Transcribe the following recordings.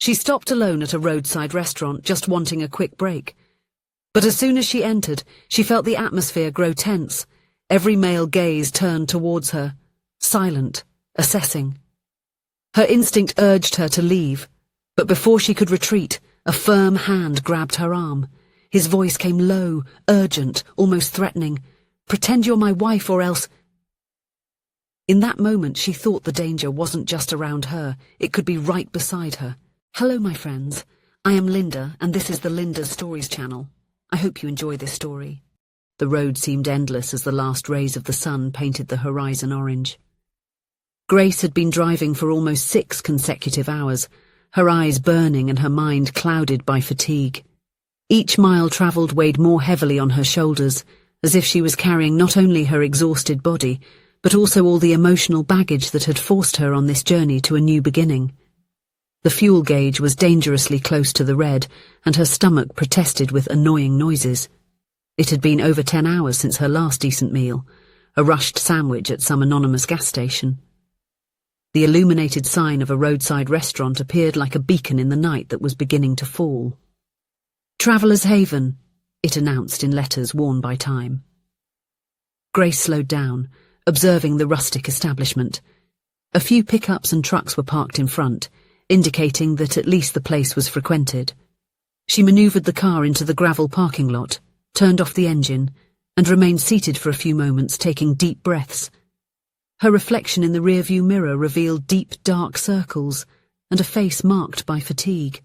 She stopped alone at a roadside restaurant, just wanting a quick break. But as soon as she entered, she felt the atmosphere grow tense. Every male gaze turned towards her, silent, assessing. Her instinct urged her to leave, but before she could retreat, a firm hand grabbed her arm. His voice came low, urgent, almost threatening. "Pretend you're my wife or else—" In that moment, she thought the danger wasn't just around her, it could be right beside her. Hello, my friends. I am Linda, and this is the Linda Stories channel. I hope you enjoy this story. The road seemed endless as the last rays of the sun painted the horizon orange. Grace had been driving for almost 6 consecutive hours, her eyes burning and her mind clouded by fatigue. Each mile travelled weighed more heavily on her shoulders, as if she was carrying not only her exhausted body, but also all the emotional baggage that had forced her on this journey to a new beginning. The fuel gauge was dangerously close to the red, and her stomach protested with annoying noises. It had been over 10 hours since her last decent meal, a rushed sandwich at some anonymous gas station. The illuminated sign of a roadside restaurant appeared like a beacon in the night that was beginning to fall. "Traveller's Haven," it announced in letters worn by time. Grace slowed down, observing the rustic establishment. A few pickups and trucks were parked in front, indicating that at least the place was frequented. She manoeuvred the car into the gravel parking lot, turned off the engine, and remained seated for a few moments, taking deep breaths. Her reflection in the rearview mirror revealed deep, dark circles and a face marked by fatigue.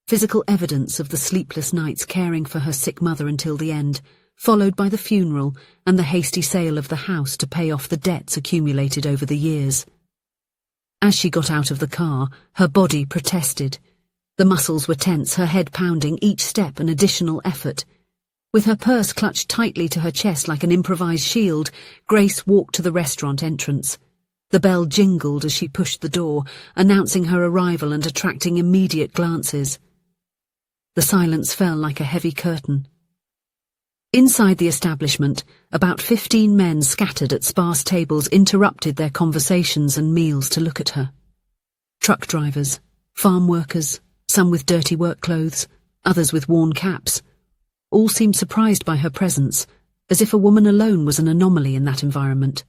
Physical evidence of the sleepless nights caring for her sick mother until the end, followed by the funeral and the hasty sale of the house to pay off the debts accumulated over the years. As she got out of the car, her body protested. The muscles were tense, her head pounding, each step an additional effort. With her purse clutched tightly to her chest like an improvised shield, Grace walked to the restaurant entrance. The bell jingled as she pushed the door, announcing her arrival and attracting immediate glances. The silence fell like a heavy curtain. Inside the establishment, about 15 men scattered at sparse tables interrupted their conversations and meals to look at her. Truck drivers, farm workers, some with dirty work clothes, others with worn caps. All seemed surprised by her presence, as if a woman alone was an anomaly in that environment.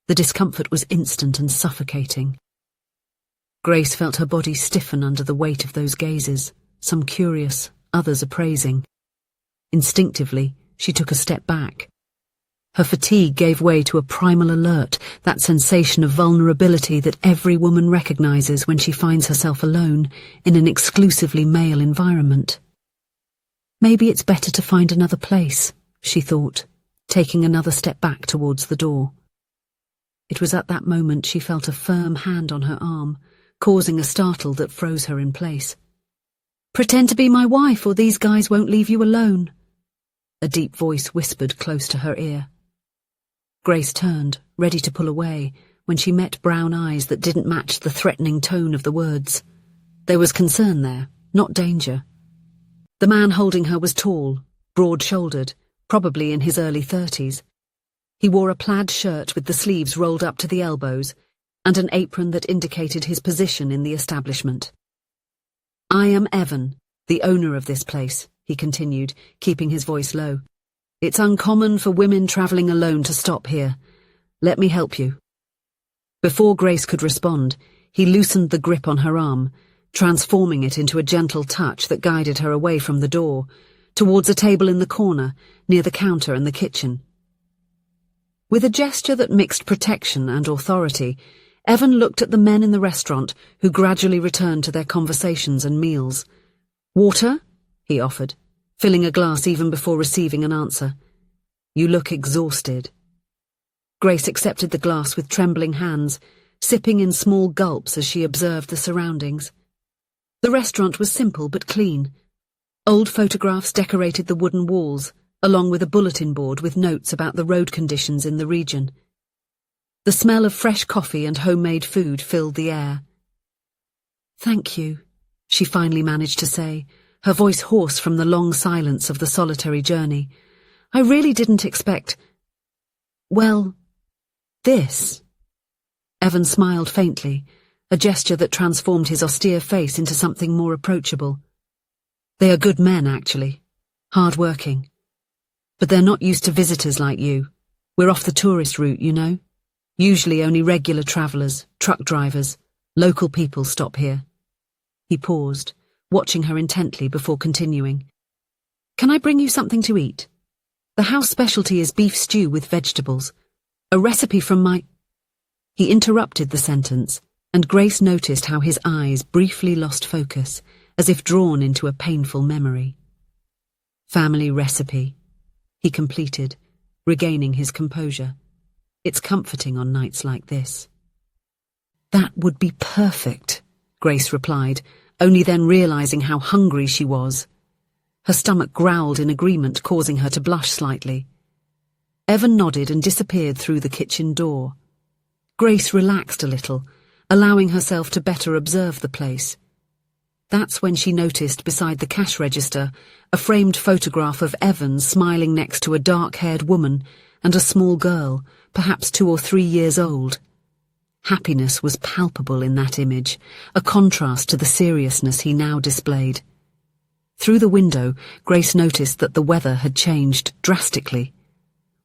The discomfort was instant and suffocating. Grace felt her body stiffen under the weight of those gazes, some curious, others appraising. Instinctively, she took a step back. Her fatigue gave way to a primal alert, that sensation of vulnerability that every woman recognizes when she finds herself alone in an exclusively male environment. Maybe it's better to find another place, she thought, taking another step back towards the door. It was at that moment she felt a firm hand on her arm, causing a startle that froze her in place. "Pretend to be my wife or these guys won't leave you alone," a deep voice whispered close to her ear. Grace turned, ready to pull away, when she met brown eyes that didn't match the threatening tone of the words. There was concern there, not danger. The man holding her was tall, broad-shouldered, probably in his early 30s. He wore a plaid shirt with the sleeves rolled up to the elbows and an apron that indicated his position in the establishment. "I am Evan, the owner of this place," he continued, keeping his voice low. "It's uncommon for women travelling alone to stop here. Let me help you." Before Grace could respond, he loosened the grip on her arm, transforming it into a gentle touch that guided her away from the door, towards a table in the corner, near the counter and the kitchen. With a gesture that mixed protection and authority, Evan looked at the men in the restaurant, who gradually returned to their conversations and meals. "Water?" he offered, filling a glass even before receiving an answer. "You look exhausted." Grace accepted the glass with trembling hands, sipping in small gulps as she observed the surroundings. The restaurant was simple but clean. Old photographs decorated the wooden walls, along with a bulletin board with notes about the road conditions in the region. The smell of fresh coffee and homemade food filled the air. "Thank you," she finally managed to say, her voice hoarse from the long silence of the solitary journey. "I really didn't expect... well, this." Evan smiled faintly, a gesture that transformed his austere face into something more approachable. "They are good men, actually. Hard-working. But they're not used to visitors like you. We're off the tourist route, you know? Usually only regular travellers, truck drivers, local people stop here." He paused, watching her intently before continuing. "Can I bring you something to eat? The house specialty is beef stew with vegetables. A recipe from my—" He interrupted the sentence, and Grace noticed how his eyes briefly lost focus, as if drawn into a painful memory. "Family recipe," he completed, regaining his composure. "It's comforting on nights like this." "That would be perfect," Grace replied, only then realizing how hungry she was. Her stomach growled in agreement, causing her to blush slightly. Evan nodded and disappeared through the kitchen door. Grace relaxed a little, allowing herself to better observe the place. That's when she noticed beside the cash register a framed photograph of Evan smiling next to a dark-haired woman and a small girl, perhaps 2 or 3 years old. Happiness was palpable in that image, a contrast to the seriousness he now displayed. Through the window, Grace noticed that the weather had changed drastically.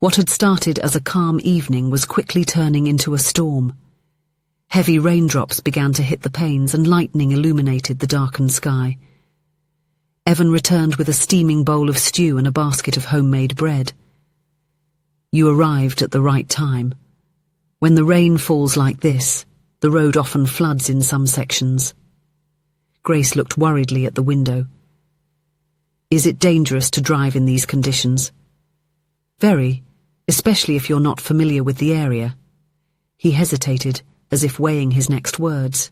What had started as a calm evening was quickly turning into a storm. Heavy raindrops began to hit the panes and lightning illuminated the darkened sky. Evan returned with a steaming bowl of stew and a basket of homemade bread. "You arrived at the right time. When the rain falls like this, the road often floods in some sections." Grace looked worriedly at the window. "Is it dangerous to drive in these conditions?" "Very, especially if you're not familiar with the area." He hesitated, as if weighing his next words.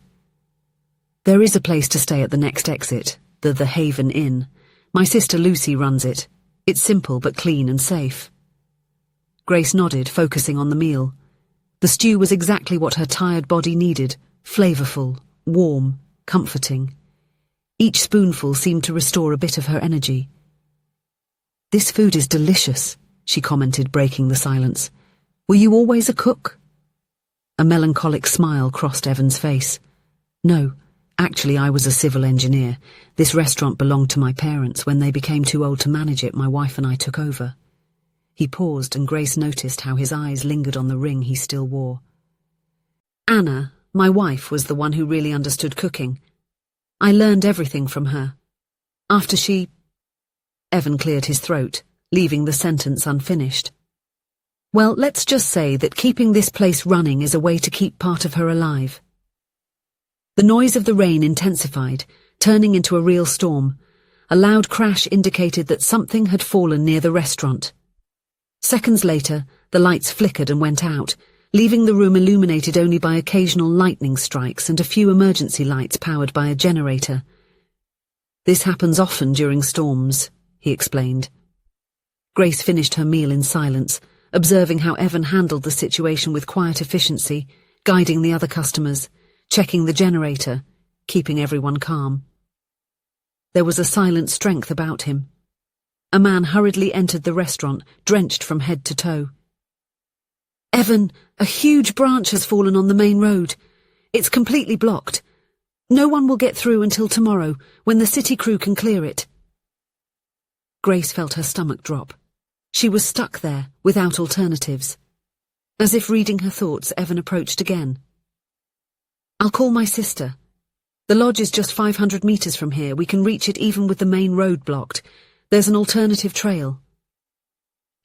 "There is a place to stay at the next exit, the Haven Inn. My sister Lucy runs it. It's simple but clean and safe." Grace nodded, focusing on the meal. The stew was exactly what her tired body needed, flavorful, warm, comforting. Each spoonful seemed to restore a bit of her energy. "This food is delicious," she commented, breaking the silence. "Were you always a cook?" A melancholic smile crossed Evan's face. "No, actually I was a civil engineer. This restaurant belonged to my parents. When they became too old to manage it, my wife and I took over." He paused, and Grace noticed how his eyes lingered on the ring he still wore. "Anna, my wife, was the one who really understood cooking. I learned everything from her. After she—" Evan cleared his throat, leaving the sentence unfinished. "Well, let's just say that keeping this place running is a way to keep part of her alive." The noise of the rain intensified, turning into a real storm. A loud crash indicated that something had fallen near the restaurant. Seconds later, the lights flickered and went out, leaving the room illuminated only by occasional lightning strikes and a few emergency lights powered by a generator. "This happens often during storms," he explained. Grace finished her meal in silence, observing how Evan handled the situation with quiet efficiency, guiding the other customers, checking the generator, keeping everyone calm. There was a silent strength about him. A man hurriedly entered the restaurant, drenched from head to toe. "Evan, a huge branch has fallen on the main road. It's completely blocked. No one will get through until tomorrow, when the city crew can clear it." Grace felt her stomach drop. She was stuck there, without alternatives. As if reading her thoughts, Evan approached again. "I'll call my sister. The lodge is just 500 meters from here. We can reach it even with the main road blocked. There's an alternative trail."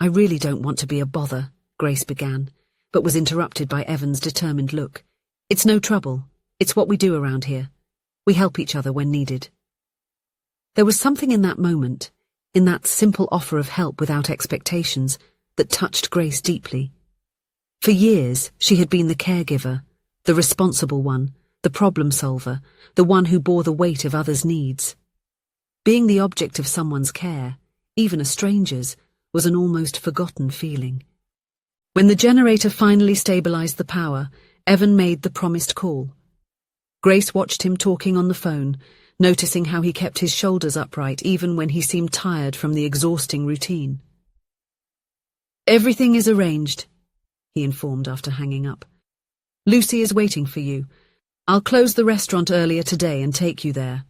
"I really don't want to be a bother," Grace began, but was interrupted by Evan's determined look. "It's no trouble. It's what we do around here. We help each other when needed." There was something in that moment, in that simple offer of help without expectations, that touched Grace deeply. For years, she had been the caregiver, the responsible one, the problem solver, the one who bore the weight of others' needs. Being the object of someone's care, even a stranger's, was an almost forgotten feeling. When the generator finally stabilized the power, Evan made the promised call. Grace watched him talking on the phone, noticing how he kept his shoulders upright even when he seemed tired from the exhausting routine. "Everything is arranged," he informed after hanging up. "Lucy is waiting for you. I'll close the restaurant earlier today and take you there.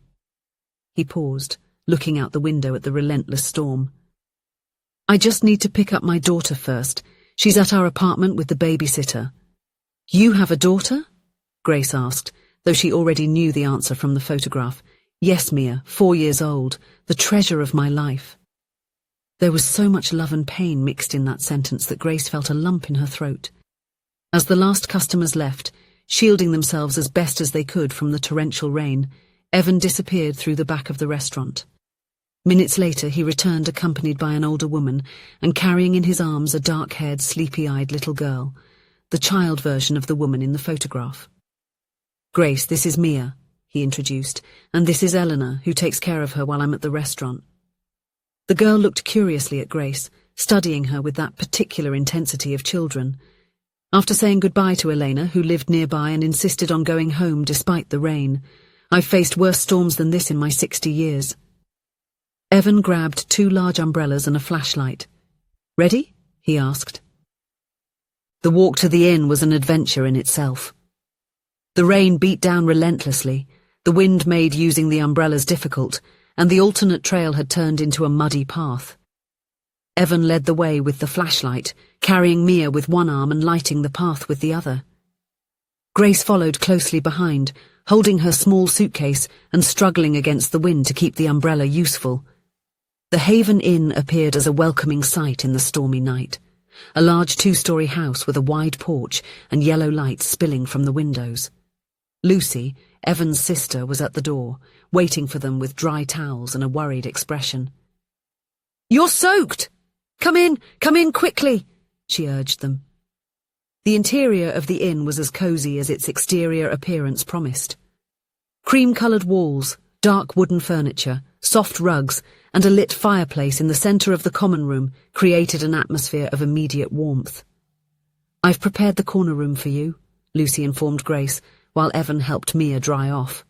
He paused, looking out the window at the relentless storm. I just need to pick up my daughter first. She's at our apartment with the babysitter. You have a daughter? Grace asked, though she already knew the answer from the photograph. Yes, Mia, 4 years old, the treasure of my life. There was so much love and pain mixed in that sentence that Grace felt a lump in her throat. As the last customers left, shielding themselves as best as they could from the torrential rain, Evan disappeared through the back of the restaurant. Minutes later, he returned accompanied by an older woman and carrying in his arms a dark-haired, sleepy-eyed little girl, the child version of the woman in the photograph. Grace, this is Mia, he introduced, and this is Eleanor, who takes care of her while I'm at the restaurant. The girl looked curiously at Grace, studying her with that particular intensity of children. After saying goodbye to Elena, who lived nearby and insisted on going home despite the rain, I've faced worse storms than this in my 60 years. Evan grabbed 2 large umbrellas and a flashlight. Ready? He asked. The walk to the inn was an adventure in itself. The rain beat down relentlessly, the wind made using the umbrellas difficult, and the alternate trail had turned into a muddy path. Evan led the way with the flashlight, carrying Mia with one arm and lighting the path with the other. Grace followed closely behind, holding her small suitcase and struggling against the wind to keep the umbrella useful. The Haven Inn appeared as a welcoming sight in the stormy night, a large 2-story house with a wide porch and yellow lights spilling from the windows. Lucy, Evan's sister, was at the door, waiting for them with dry towels and a worried expression. You're soaked! Come in quickly, she urged them. The interior of the inn was as cozy as its exterior appearance promised. Cream-coloured walls, dark wooden furniture, soft rugs, and a lit fireplace in the centre of the common room created an atmosphere of immediate warmth. I've prepared the corner room for you, Lucy informed Grace, while Evan helped Mia dry off.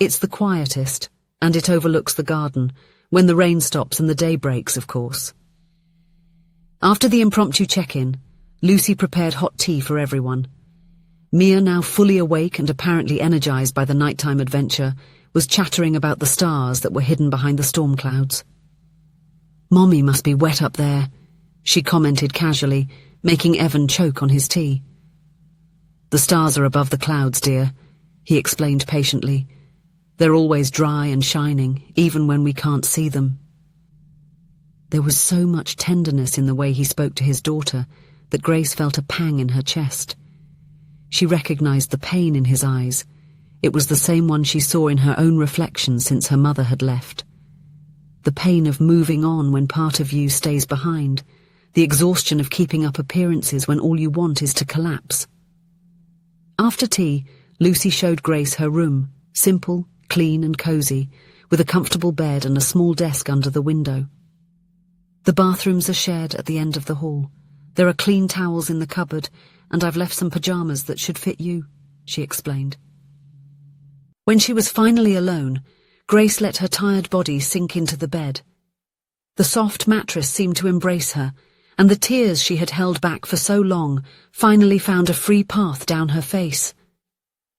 It's the quietest, and it overlooks the garden, when the rain stops and the day breaks, of course. After the impromptu check-in, Lucy prepared hot tea for everyone. Mia, now fully awake and apparently energized by the nighttime adventure, was chattering about the stars that were hidden behind the storm clouds. Mommy must be wet up there, she commented casually, making Evan choke on his tea. The stars are above the clouds, dear, he explained patiently. They're always dry and shining, even when we can't see them. There was so much tenderness in the way he spoke to his daughter that Grace felt a pang in her chest. She recognized the pain in his eyes. It was the same one she saw in her own reflection since her mother had left. The pain of moving on when part of you stays behind, the exhaustion of keeping up appearances when all you want is to collapse. After tea, Lucy showed Grace her room, simple, clean and cozy, with a comfortable bed and a small desk under the window. The bathrooms are shared at the end of the hall. There are clean towels in the cupboard, and I've left some pajamas that should fit you, she explained. When she was finally alone, Grace let her tired body sink into the bed. The soft mattress seemed to embrace her, and the tears she had held back for so long finally found a free path down her face.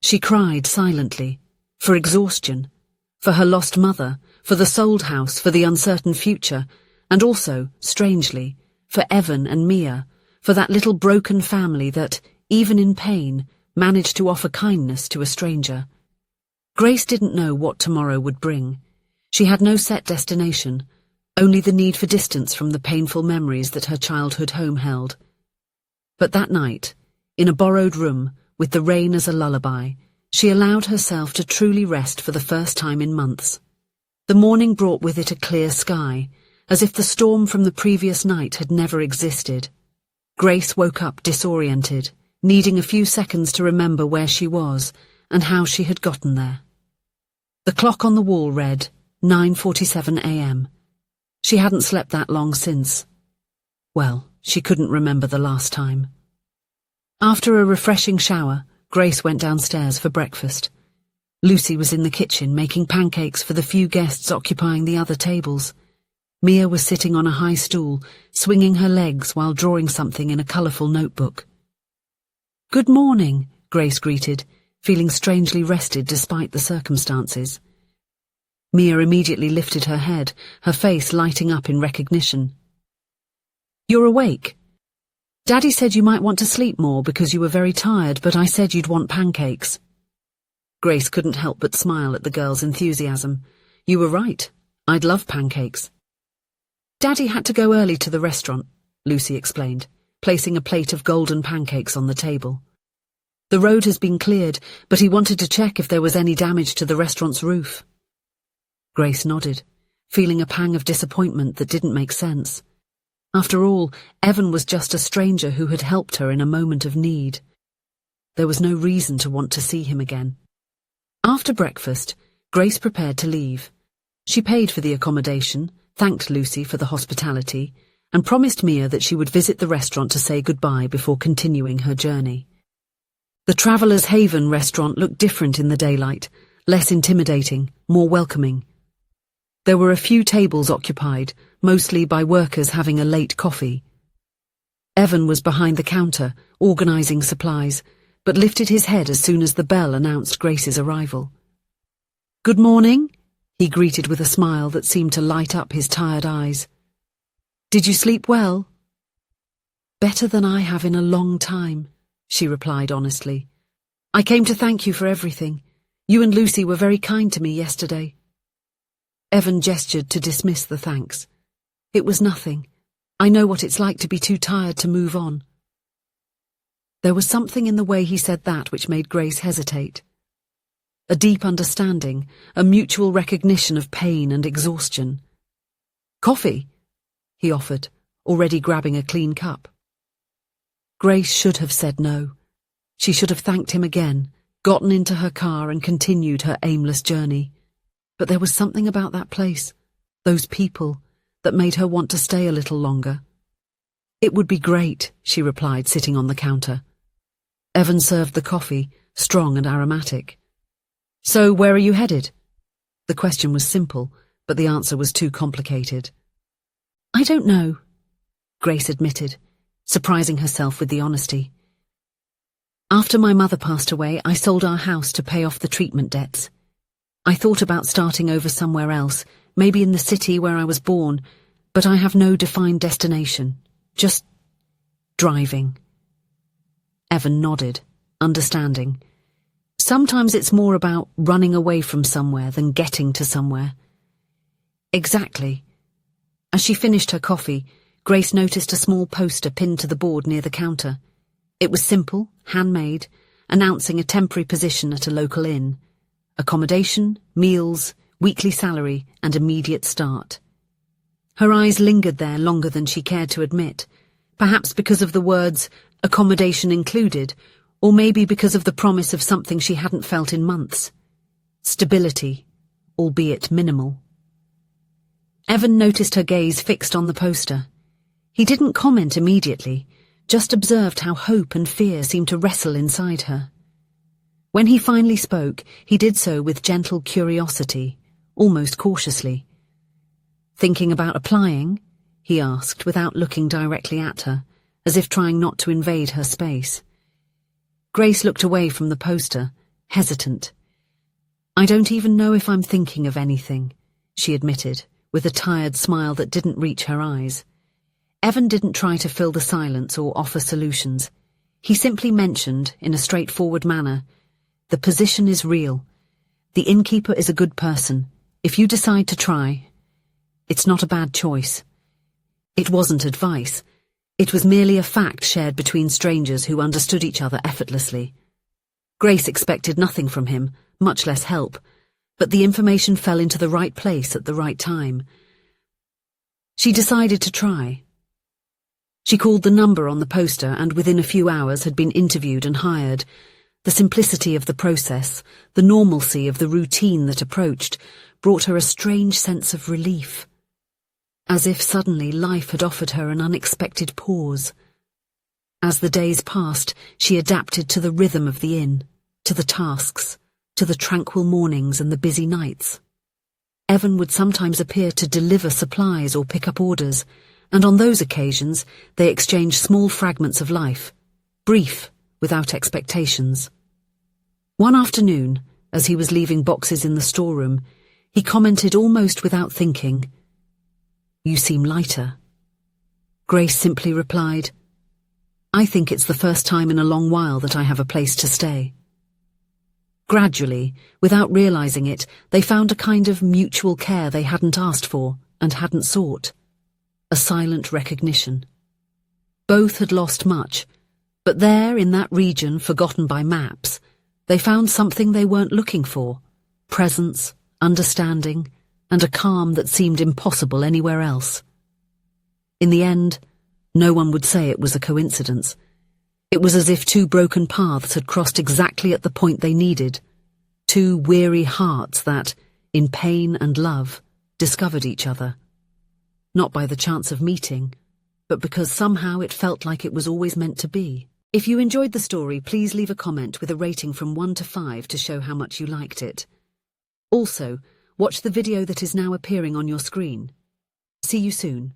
She cried silently, for exhaustion, for her lost mother, for the sold house, for the uncertain future, and also, strangely, for Evan and Mia, for that little broken family that, even in pain, managed to offer kindness to a stranger. Grace didn't know what tomorrow would bring. She had no set destination, only the need for distance from the painful memories that her childhood home held. But that night, in a borrowed room, with the rain as a lullaby, she allowed herself to truly rest for the first time in months. The morning brought with it a clear sky, as if the storm from the previous night had never existed. Grace woke up disoriented, needing a few seconds to remember where she was and how she had gotten there. The clock on the wall read 9:47 a.m. She hadn't slept that long since. Well, she couldn't remember the last time. After a refreshing shower, Grace went downstairs for breakfast. Lucy was in the kitchen making pancakes for the few guests occupying the other tables. Mia was sitting on a high stool, swinging her legs while drawing something in a colourful notebook. "Good morning," Grace greeted, feeling strangely rested despite the circumstances. Mia immediately lifted her head, her face lighting up in recognition. "You're awake. Daddy said you might want to sleep more because you were very tired, but I said you'd want pancakes." Grace couldn't help but smile at the girl's enthusiasm. "You were right. I'd love pancakes." "Daddy had to go early to the restaurant," Lucy explained, placing a plate of golden pancakes on the table. "The road has been cleared, but he wanted to check if there was any damage to the restaurant's roof." Grace nodded, feeling a pang of disappointment that didn't make sense. After all, Evan was just a stranger who had helped her in a moment of need. There was no reason to want to see him again. After breakfast, Grace prepared to leave. She paid for the accommodation, thanked Lucy for the hospitality, and promised Mia that she would visit the restaurant to say goodbye before continuing her journey. The Traveller's Haven restaurant looked different in the daylight, less intimidating, more welcoming. There were a few tables occupied, mostly by workers having a late coffee. Evan was behind the counter, organising supplies, but lifted his head as soon as the bell announced Grace's arrival. "Good morning," he greeted with a smile that seemed to light up his tired eyes. "Did you sleep well?" "Better than I have in a long time," she replied honestly. "I came to thank you for everything. You and Lucy were very kind to me yesterday." Evan gestured to dismiss the thanks. "It was nothing. I know what it's like to be too tired to move on." There was something in the way he said that which made Grace hesitate. A deep understanding, a mutual recognition of pain and exhaustion. "Coffee?" he offered, already grabbing a clean cup. Grace should have said no. She should have thanked him again, gotten into her car and continued her aimless journey. But there was something about that place, those people, that made her want to stay a little longer. "It would be great," she replied, sitting on the counter. Evan served the coffee, strong and aromatic. "So where are you headed?" The question was simple, but the answer was too complicated. "I don't know," Grace admitted, surprising herself with the honesty. "After my mother passed away, I sold our house to pay off the treatment debts. I thought about starting over somewhere else, maybe in the city where I was born, but I have no defined destination. Just driving." Evan nodded, understanding. Sometimes it's more about running away from somewhere than getting to somewhere. Exactly. As she finished her coffee, Grace noticed a small poster pinned to the board near the counter. It was simple, handmade, announcing a temporary position at a local inn. Accommodation, meals, weekly salary, and immediate start. Her eyes lingered there longer than she cared to admit, perhaps because of the words, accommodation included, or maybe because of the promise of something she hadn't felt in months. Stability, albeit minimal. Evan noticed her gaze fixed on the poster. He didn't comment immediately, just observed how hope and fear seemed to wrestle inside her. When he finally spoke, he did so with gentle curiosity, almost cautiously. "Thinking about applying?" he asked without looking directly at her, as if trying not to invade her space. Grace looked away from the poster, hesitant. "I don't even know if I'm thinking of anything," she admitted, with a tired smile that didn't reach her eyes. Evan didn't try to fill the silence or offer solutions. He simply mentioned, in a straightforward manner, "The position is real. The innkeeper is a good person. If you decide to try, it's not a bad choice." It wasn't advice. It was merely a fact shared between strangers who understood each other effortlessly. Grace expected nothing from him, much less help, but the information fell into the right place at the right time. She decided to try. She called the number on the poster and within a few hours had been interviewed and hired. The simplicity of the process, the normalcy of the routine that approached, brought her a strange sense of relief. As if suddenly life had offered her an unexpected pause. As the days passed, she adapted to the rhythm of the inn, to the tasks, to the tranquil mornings and the busy nights. Evan would sometimes appear to deliver supplies or pick up orders, and on those occasions they exchanged small fragments of life, brief, without expectations. One afternoon, as he was leaving boxes in the storeroom, he commented almost without thinking, "You seem lighter." Grace simply replied, "I think it's the first time in a long while that I have a place to stay." Gradually, without realizing it, they found a kind of mutual care they hadn't asked for and hadn't sought. A silent recognition. Both had lost much, but there, in that region forgotten by maps, they found something they weren't looking for: presence, understanding, and a calm that seemed impossible anywhere else. In the end, no one would say it was a coincidence. It was as if two broken paths had crossed exactly at the point they needed, two weary hearts that, in pain and love, discovered each other. Not by the chance of meeting, but because somehow it felt like it was always meant to be. If you enjoyed the story, please leave a comment with a rating from 1 to 5 to show how much you liked it. Also, watch the video that is now appearing on your screen. See you soon.